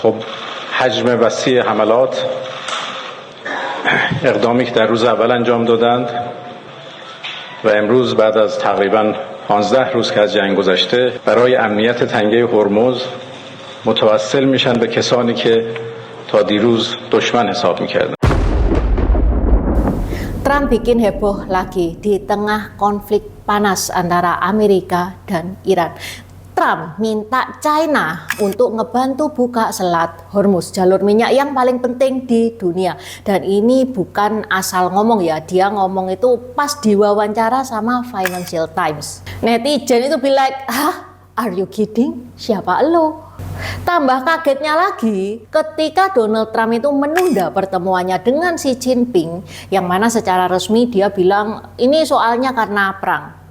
خب حجم وسیع حملات اقدامی که در روز اول انجام دادند و امروز بعد از تقریبا 15 روز که از جنگ گذشته برای امنیت تنگه هرمز متوسل میشن به کسانی که تا دیروز دشمن حساب میکردن. Trump bikin heboh lagi di tengah konflik panas antara Amerika dan Iran. Trump minta China untuk ngebantu buka Selat Hormuz, jalur minyak yang paling penting di dunia. Dan ini bukan asal ngomong ya, dia ngomong itu pas diwawancara sama Financial Times. Netizen itu bilang, hah? Are you kidding? Siapa lo? Tambah kagetnya lagi ketika Donald Trump itu menunda pertemuannya dengan Xi Jinping, yang mana secara resmi dia bilang ini soalnya karena perang.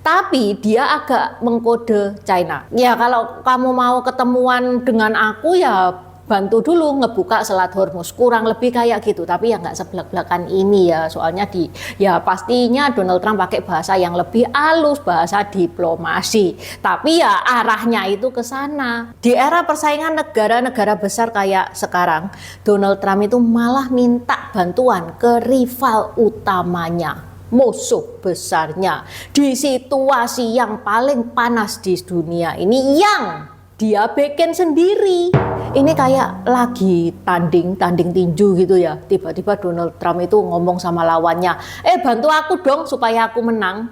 Tapi dia agak mengkode China. Ya kalau kamu mau ketemuan dengan aku ya bantu dulu ngebuka Selat Hormuz, kurang lebih kayak gitu. Tapi ya nggak seblak-blakan ini ya, soalnya ya pastinya Donald Trump pakai bahasa yang lebih halus, bahasa diplomasi. Tapi ya arahnya itu ke sana. Di era persaingan negara-negara besar kayak sekarang, Donald Trump itu malah minta bantuan ke rival utamanya, musuh besarnya di situasi yang paling panas di dunia ini yang dia bikin sendiri. Ini kayak lagi tanding tinju gitu ya. Tiba-tiba Donald Trump itu ngomong sama lawannya, bantu aku dong supaya aku menang.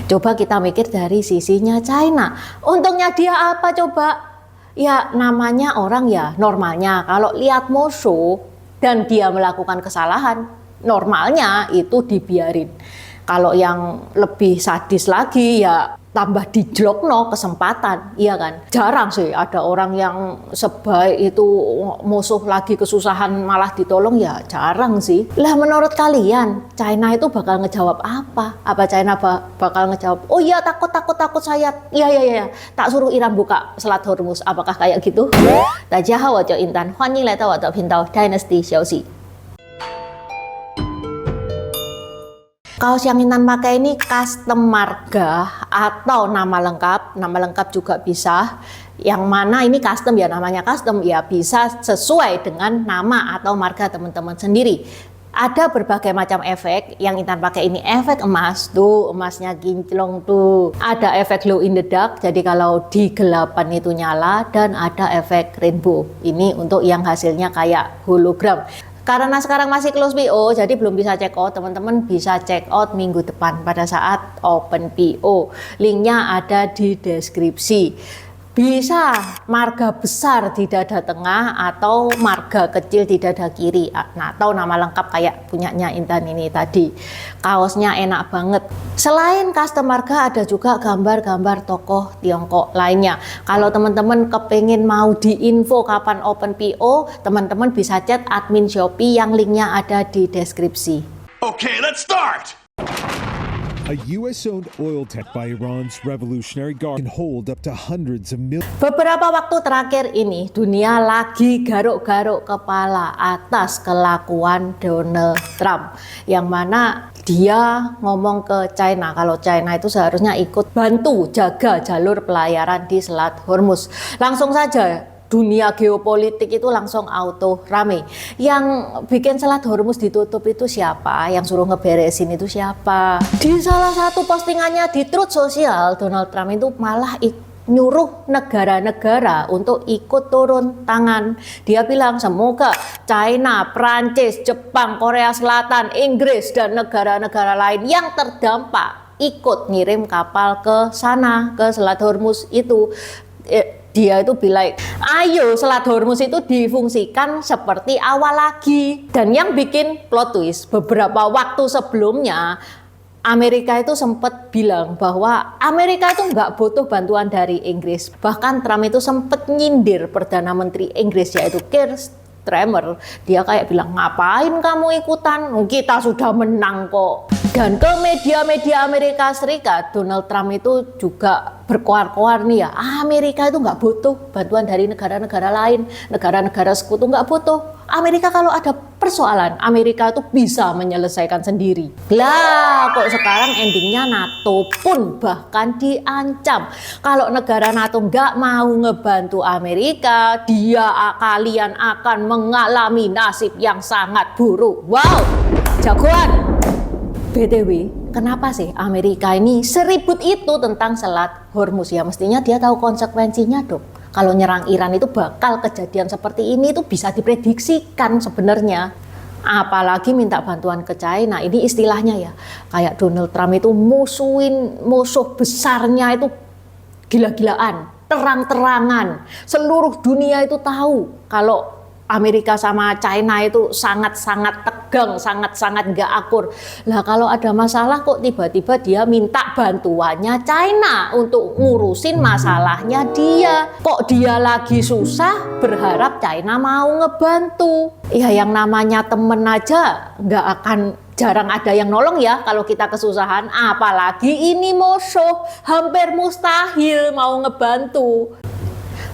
Coba kita mikir dari sisinya China. Untungnya dia apa coba? Ya namanya orang ya normalnya kalau lihat musuh dan dia melakukan kesalahan, normalnya itu dibiarin. Kalau yang lebih sadis lagi ya tambah dijlokno kesempatan, iya kan? Jarang sih ada orang yang sebaik itu musuh lagi kesusahan malah ditolong, ya jarang sih. Lah menurut kalian China itu bakal ngejawab apa? Apa China bakal ngejawab, oh iya takut saya, iya tak suruh Iran buka Selat Hormuz, apakah kayak gitu? Dajiahao wa jiao Intan, Huanying lai dao wa de pindao Dynasty Xiaoxi. Kaos yang Intan pakai ini custom marga atau nama lengkap juga bisa. Yang mana ini custom ya, namanya custom ya bisa sesuai dengan nama atau marga teman-teman sendiri. Ada berbagai macam efek. Yang Intan pakai ini efek emas, tuh emasnya kinclong tuh. Ada efek glow in the dark, jadi kalau di gelapan itu nyala, dan ada efek rainbow. Ini untuk yang hasilnya kayak hologram. Karena sekarang masih close PO, jadi belum bisa check out. Teman-teman bisa check out minggu depan pada saat open PO. Linknya ada di deskripsi. Bisa marga besar di dada tengah atau marga kecil di dada kiri. Nah, atau nama lengkap kayak punyanya Intan ini tadi. Kaosnya enak banget. Selain custom marga ada juga gambar-gambar tokoh Tiongkok lainnya. Kalau teman-teman kepengen mau diinfo kapan open PO, teman-teman bisa chat admin Shopee yang linknya ada di deskripsi. Okay, let's start! A U.S.-owned oil tech by Iran's Revolutionary Guard can hold up to hundreds of millions. Beberapa waktu terakhir ini, dunia lagi garuk-garuk kepala atas kelakuan Donald Trump. Yang mana dia ngomong ke China, kalau China itu seharusnya ikut bantu jaga jalur pelayaran di Selat Hormuz. Langsung saja dunia geopolitik itu langsung auto rame. Yang bikin Selat Hormuz ditutup itu siapa? Yang suruh ngeberesin itu siapa? Di salah satu postingannya di Truth Social, Donald Trump itu malah nyuruh negara-negara untuk ikut turun tangan. Dia bilang semoga China, Prancis, Jepang, Korea Selatan, Inggris, dan negara-negara lain yang terdampak ikut ngirim kapal ke sana, ke Selat Hormuz itu. Dia itu bilang, ayo Selat Hormuz itu difungsikan seperti awal lagi. Dan yang bikin plot twist, beberapa waktu sebelumnya Amerika itu sempat bilang bahwa Amerika itu nggak butuh bantuan dari Inggris. Bahkan Trump itu sempat nyindir Perdana Menteri Inggris yaitu Keir Starmer. Dia kayak bilang, ngapain kamu ikutan? Kita sudah menang kok. Dan ke media-media Amerika Serikat, Donald Trump itu juga berkoar-koar nih ya, Amerika itu nggak butuh bantuan dari negara-negara lain, negara-negara sekutu nggak butuh. Amerika kalau ada persoalan Amerika itu bisa menyelesaikan sendiri. Lah kok sekarang endingnya NATO pun bahkan diancam. Kalau negara NATO nggak mau ngebantu Amerika, kalian akan mengalami nasib yang sangat buruk. Wow, jagoan. BTW, kenapa sih Amerika ini seribut itu tentang Selat Hormuz? Ya mestinya dia tahu konsekuensinya dong. Kalau nyerang Iran itu bakal kejadian seperti ini, itu bisa diprediksikan sebenarnya. Apalagi minta bantuan ke China, ini istilahnya ya. Kayak Donald Trump itu musuh besarnya itu gila-gilaan, terang-terangan. Seluruh dunia itu tahu kalau Amerika sama China itu sangat-sangat tegang, sangat-sangat gak akur. Lah kalau ada masalah kok tiba-tiba dia minta bantuannya China untuk ngurusin masalahnya dia. Kok dia lagi susah berharap China mau ngebantu. Ya yang namanya temen aja jarang ada yang nolong ya kalau kita kesusahan. Apalagi ini musuh, hampir mustahil mau ngebantu.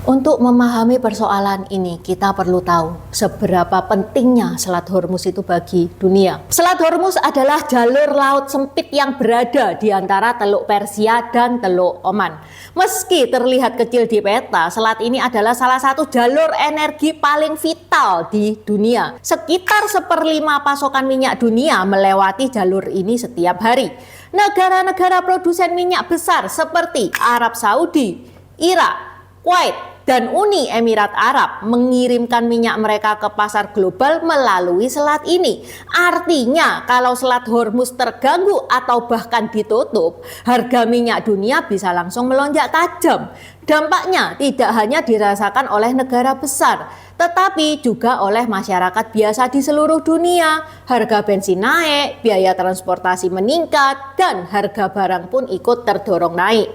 Untuk memahami persoalan ini, kita perlu tahu seberapa pentingnya Selat Hormuz itu bagi dunia. Selat Hormuz adalah jalur laut sempit yang berada di antara Teluk Persia dan Teluk Oman. Meski terlihat kecil di peta, selat ini adalah salah satu jalur energi paling vital di dunia. Sekitar 1/5 pasokan minyak dunia melewati jalur ini setiap hari. Negara-negara produsen minyak besar seperti Arab Saudi, Irak, Kuwait, dan Uni Emirat Arab mengirimkan minyak mereka ke pasar global melalui selat ini. Artinya kalau Selat Hormuz terganggu atau bahkan ditutup, harga minyak dunia bisa langsung melonjak tajam. Dampaknya tidak hanya dirasakan oleh negara besar, tetapi juga oleh masyarakat biasa di seluruh dunia. Harga bensin naik, biaya transportasi meningkat, dan harga barang pun ikut terdorong naik.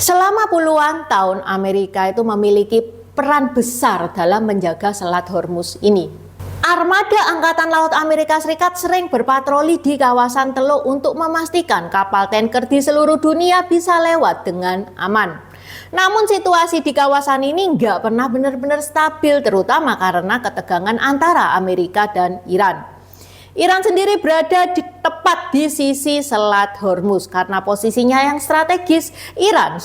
Selama puluhan tahun Amerika itu memiliki peran besar dalam menjaga Selat Hormuz ini. Armada Angkatan Laut Amerika Serikat sering berpatroli di kawasan Teluk untuk memastikan kapal tanker di seluruh dunia bisa lewat dengan aman. Namun situasi di kawasan ini nggak pernah benar-benar stabil, terutama karena ketegangan antara Amerika dan Iran. Iran sendiri berada tepat di sisi Selat Hormuz karena posisinya yang strategis. Iran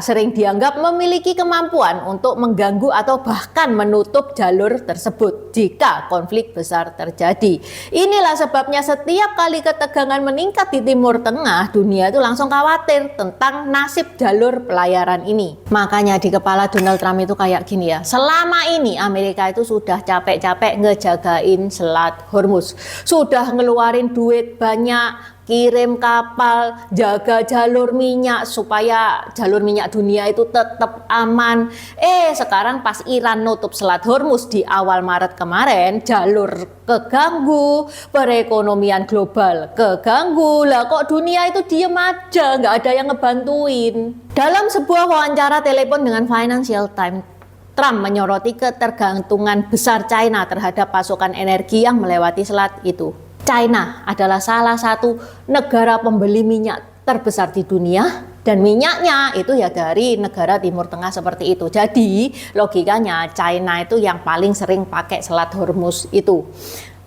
sering dianggap memiliki kemampuan untuk mengganggu atau bahkan menutup jalur tersebut jika konflik besar terjadi. Inilah sebabnya setiap kali ketegangan meningkat di Timur Tengah, dunia itu langsung khawatir tentang nasib jalur pelayaran ini. Makanya di kepala Donald Trump itu kayak gini ya, selama ini Amerika itu sudah capek-capek ngejagain Selat Hormuz. Sudah ngeluarin duit banyak, kirim kapal, jaga jalur minyak supaya jalur minyak dunia itu tetap aman. Sekarang pas Iran nutup Selat Hormuz di awal Maret kemarin, jalur keganggu, perekonomian global keganggu. Lah kok dunia itu diem aja, nggak ada yang ngebantuin. Dalam sebuah wawancara telepon dengan Financial Times, Trump menyoroti ketergantungan besar China terhadap pasokan energi yang melewati selat itu. China adalah salah satu negara pembeli minyak terbesar di dunia dan minyaknya itu ya dari negara Timur Tengah seperti itu. Jadi logikanya China itu yang paling sering pakai Selat Hormuz itu.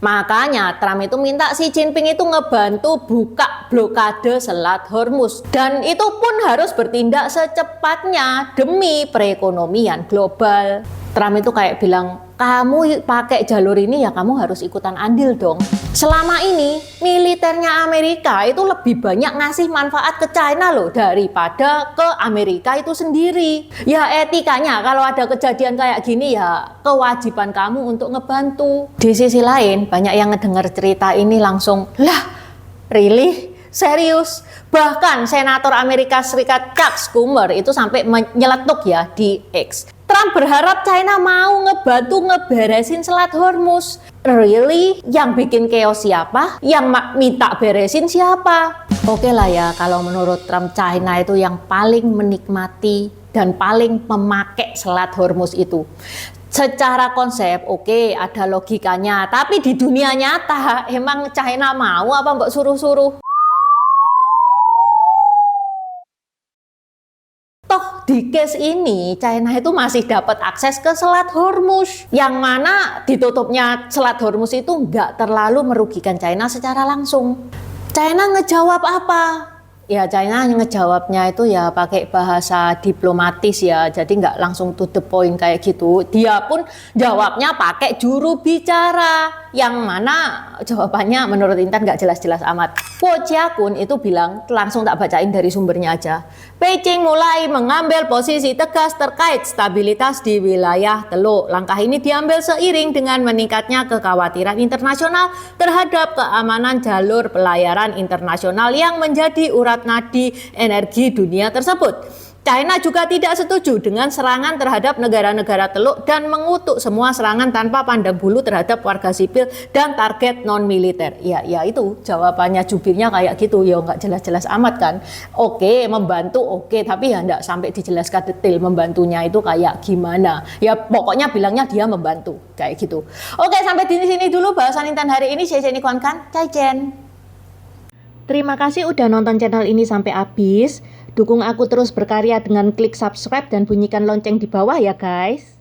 Makanya Trump itu minta Xi Jinping itu ngebantu buka blokade Selat Hormuz. Dan itu pun harus bertindak secepatnya demi perekonomian global. Trump itu kayak bilang, kamu pakai jalur ini ya kamu harus ikutan andil dong. Selama ini militernya Amerika itu lebih banyak ngasih manfaat ke China loh daripada ke Amerika itu sendiri. Ya etikanya kalau ada kejadian kayak gini ya kewajiban kamu untuk ngebantu. Di sisi lain banyak yang ngedenger cerita ini langsung, lah really? Serius? Bahkan Senator Amerika Serikat Chuck Schumer itu sampai nyeletuk ya di X. Trump berharap China mau ngebantu ngeberesin Selat Hormuz. Really? Yang bikin chaos siapa? Yang minta beresin siapa? Oke lah ya, kalau menurut Trump China itu yang paling menikmati dan paling memakai Selat Hormuz itu. Secara konsep oke, ada logikanya, tapi di dunia nyata emang China mau apa mbak suruh-suruh? di case ini China itu masih dapat akses ke Selat Hormuz, yang mana ditutupnya Selat Hormuz itu nggak terlalu merugikan China secara langsung. China ngejawab apa? Ya China ngejawabnya itu ya pakai bahasa diplomatis ya, jadi nggak langsung to the point kayak gitu. Dia pun jawabnya pakai juru bicara, yang mana jawabannya menurut Intan nggak jelas-jelas amat. Po Jiakun itu bilang, langsung tak bacain dari sumbernya aja. Beijing mulai mengambil posisi tegas terkait stabilitas di wilayah Teluk. Langkah ini diambil seiring dengan meningkatnya kekhawatiran internasional terhadap keamanan jalur pelayaran internasional yang menjadi urat nadi energi dunia tersebut. China juga tidak setuju dengan serangan terhadap negara-negara Teluk dan mengutuk semua serangan tanpa pandang bulu terhadap warga sipil dan target non-militer. Ya itu jawabannya jubirnya kayak gitu, ya nggak jelas-jelas amat kan. Oke, membantu oke, tapi ya nggak sampai dijelaskan detail membantunya itu kayak gimana. Ya pokoknya bilangnya dia membantu, kayak gitu. Oke, sampai di sini dulu bahasan Intan hari ini. Saya Jenny Kwan Kan, Cai Jen. Terima kasih udah nonton channel ini sampai habis. Dukung aku terus berkarya dengan klik subscribe dan bunyikan lonceng di bawah ya guys.